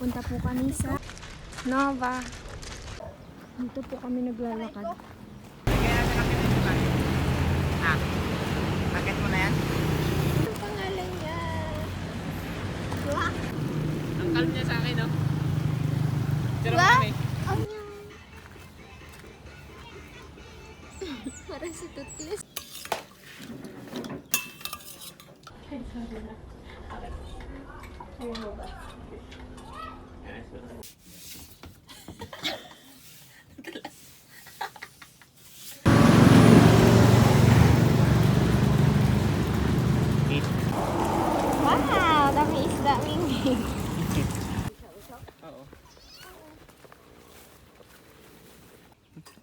Pupunta po kami sa Nova. Dito po kami naglalakad. Kaya nasa kami dito ba? Ha? Bakit mo na yan? Ang pangalan niya? Wah! Ang calm niya sa akin, no? Tira mo Wah! kami. Para si Tutlis. Ay, sorry na. Ayaw mo ba? Wow! Dami isda, Mingming. Oo.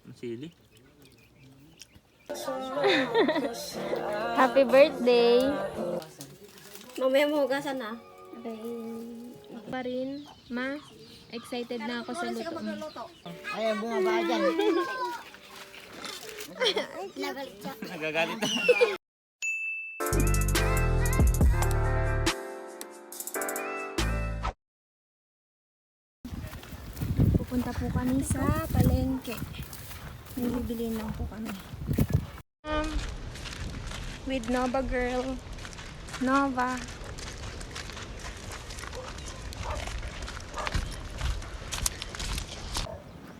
Ang sili. Happy birthday! Mamaya mo hugasan na. Pa rin, ma. Excited na ako sa luto mo. Ay, bumaba dyan. Nagagalit na. Pupunta po kami sa palengke. May bibilin lang po kami. With Nova girl. Nova.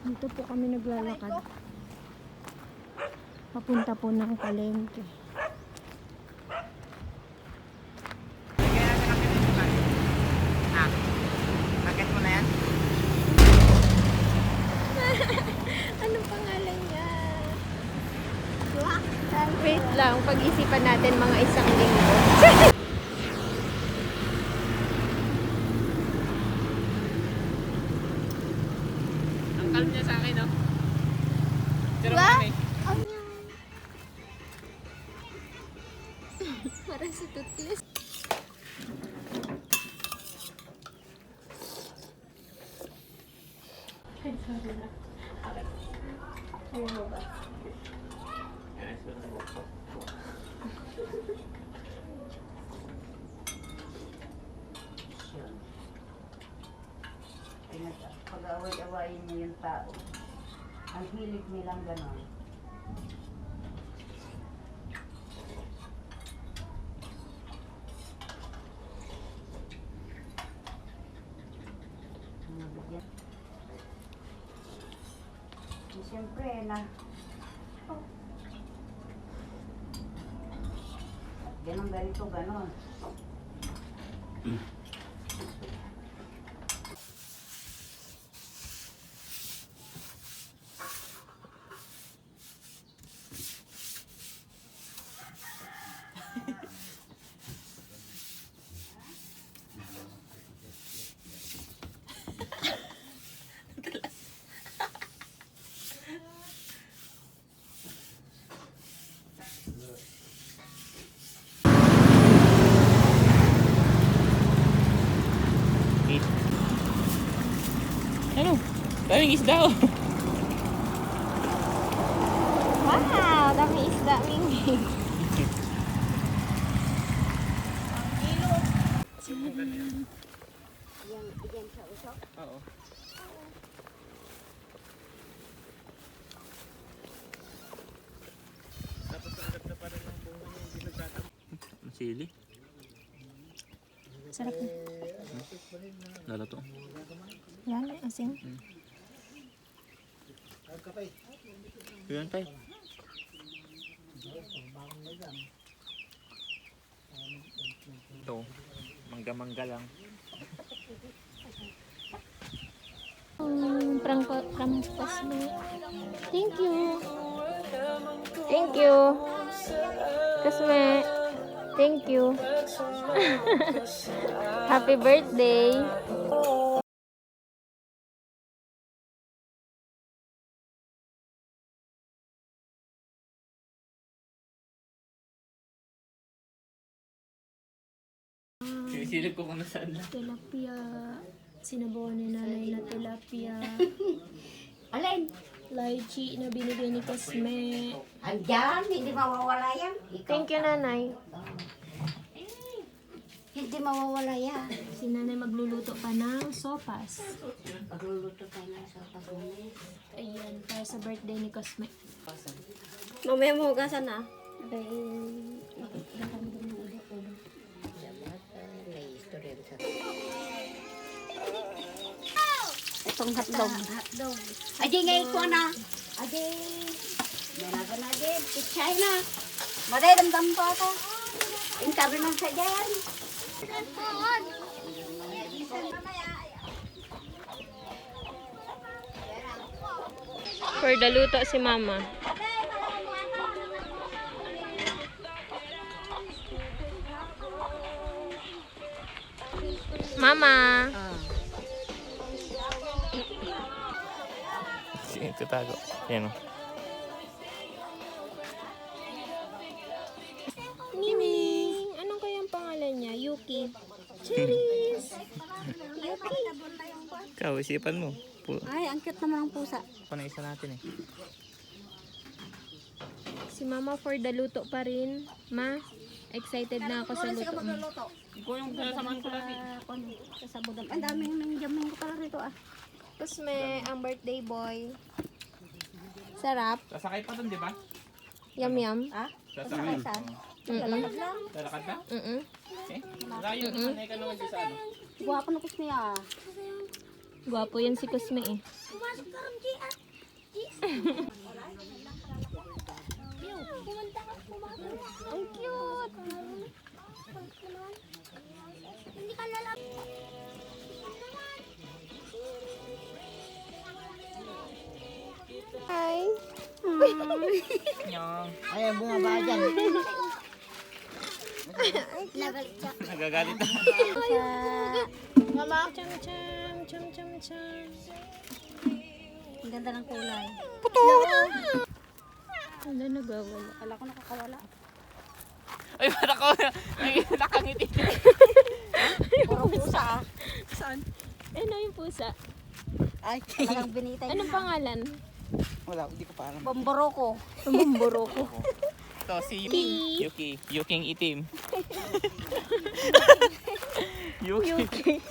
Dito po kami naglalakad. Papunta po ng palengke. Kaya nasa kami dito ba? Ha? Bakit mo na yan? Anong pangalan niya? Wait lang, pag-isipan natin mga isang linggo. Ang calm niya sa akin, no? Tira mo Wah! kami. Para si Tutlis. Ay, sorry na. Ayaw mo ba? Pag-away-awayin mo yung tao. Ang hilig nilang ganon. Siyempre na ganon ganito ganon. Ano? Daming isda, oh. Wow! Dami isda, Mingming. Oo. Tapos ang ganda pa rin ng bunga niya, hindi nagtatama. Ang sili. Sarap na. Lalo to. Yan, asin. Yun tayo. Ito, mangga-mangga lang. Prampas mo. Thank you. Thank you. Kasme. Thank you. Happy birthday. Sinisilip ko kung nasaan lang. Tilapia. Sinabawan ni nanay na tilapia. Alin? Lychee na binigay ni Kasme. Andyan, hindi mawawala yan. Ikaw. Thank you, nanay. Hindi mawawala yan. Si nanay magluluto pa ng sopas. Pagluluto pa na sa pagmunis. Ayan, para sa birthday ni Cosme. Mamaya mo hugasan na. Abay, magkakaroon din ng ulo-ulo. May istorya sa... Itong hotdog. Hotdog. Adi ngay ko na. Adi. Menaga na din. Pichay na. Maday damdam ko ata. Intabi man sa dyan. For the luto si mama. Mama. Ito tago. Yan o. Mimi. Anong kayang pangalan niya? Yuki. Cherries. Yuki. Ikaw, isipan mo. Ay, ang cute naman ang pusa. Panay isa natin eh. Si mama for the luto pa rin. Ma, excited na ako sa luto mo. Ikaw yung sasamahan ko lagi. Sa sabudam. Ang daming nangyamin ko pala rito ah. Cosme, ang birthday boy. Sarap. Sasakay pa dun, di ba? Yum yum. Ah? Sasakay. Saan? Mm-mm. Lalakad na? Mm-mm. Okay. Layo naman eh ka naman dyan sa ano. Guwapo na kus niya. Gwapo yan si Cosme eh. Ang cute. Hindi ka lalap. Hi. Nyong. Ay, bumaba dyan. Nagagalit na. Mama. Cham cham. Cham cham cham. Ang ganda ng kulay. Wala nagawala. Kala ko nakakawala. Ay, mata ko. Ay, nakangiti. Puro pusa ah. Saan? Ano yung pusa? Ay, talagang binitay Anong na. pangalan? Wala, hindi ko pa alam. Bomboroko. Bumburo ko. Ito, si Yuki. Yuki. Yuking itim. Yuki.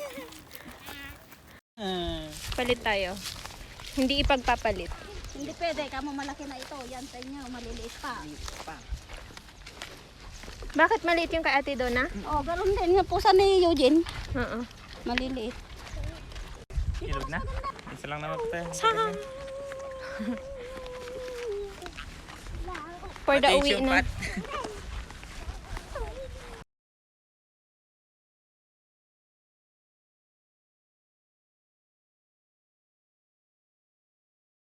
Palit tayo. Hindi ipagpapalit. Hindi pwede, kamo malaki na ito. Yan sa inyo, maliliit pa. Bakit maliit yung kay Ate Donna? Oh, ganoon din. Yung pusa ni Eugene, Oo. maliliit. Ilog na. Isa lang naman tayo. Saan? For the uwi Attention, na. Pat.